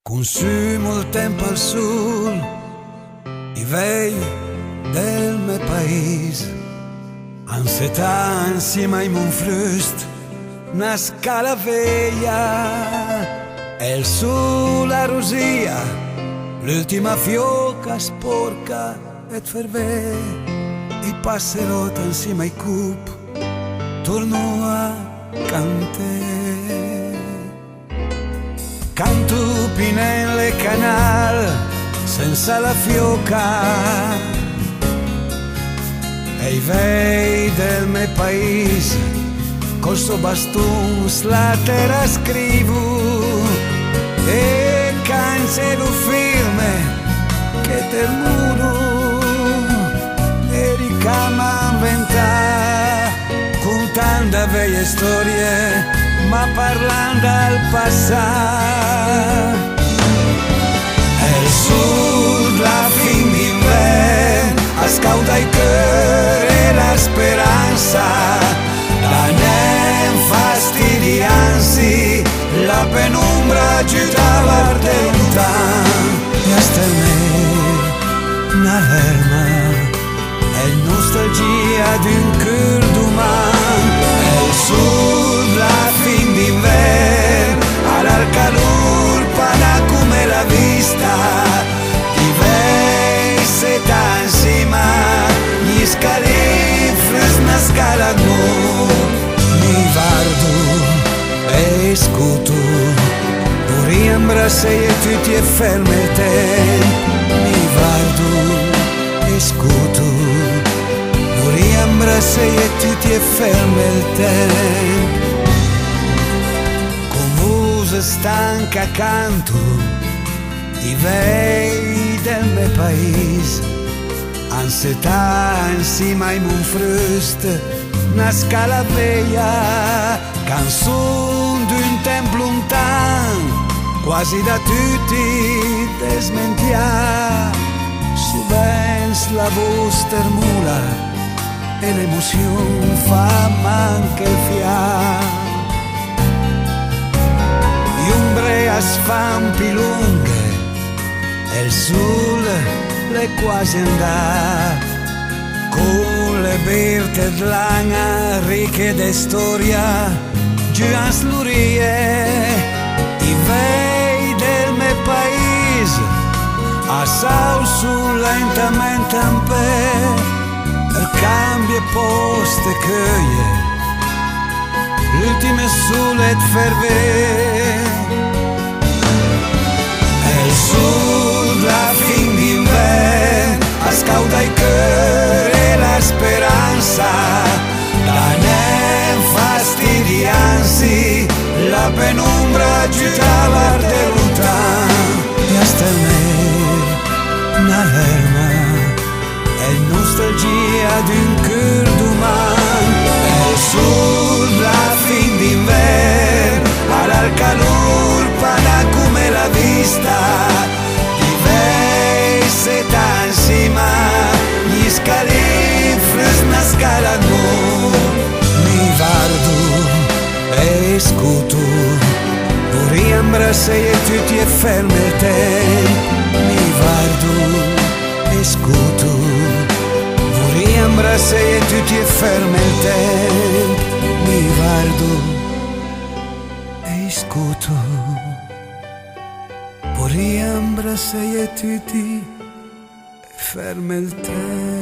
Consumo il tempo al sul, i vei del mio paese, ansietà insieme ai monfrust, una scala veglia, e il sole a rosia, l'ultima fioca sporca et fervè, i passerot insieme ai cup, torno a cantare. Canto nelle canal senza la fioca e i vei del mio paese col suo bastone sulla terra scrivo e cancelo film che del muro e ricama inventare contando vecchie storie ma parlando al passato. E il sud, la fin d'inverno, ascalda i cuori e la speranza, la neve fastidiansi, la penombra agitava il lontano. E hasta il neve, una lerma, è nostalgia di un cuore d'umano. E il sud, la fin d'inverno, al calor pana come la vista di vei seta insieme gli scalifres una scala mi vardo e scuto riembra se e tutti e ferme il tempo mi vardo e scuto riembra se e tutti e ferme il tempo stanca canto i vei del mio paese, ansietà insieme ai monfrust, una scala veglia, canzone d'un tempo lontano, quasi da tutti desmentia, subens la voce termula e l'emozione fa manca il fiato. Svampi lunghe e il sole le quasi andà con le berte d'lana ricche di storia giù a slurie i vei del mio paese a salsu lentamente un per cambie poste che l'ultime sole ferve. Il sud, la fin d'inverno, ascalda i cuori e la speranza, la neve fastidiansi, la penombra agitava il lontano. E hasta il neve, una lerma, è nostalgia di un cuore d'umano. E il sud, la fin d'inverno, al calor pana come la vista di vei seta insieme gli scalifres una scala mi vardo e scuto riembra se e tutti e ferme il tempo mi vardo e scuto riembra se e tutti e ferme il tempo mi vardo scuto riembra se e tutti e ferme il tempo.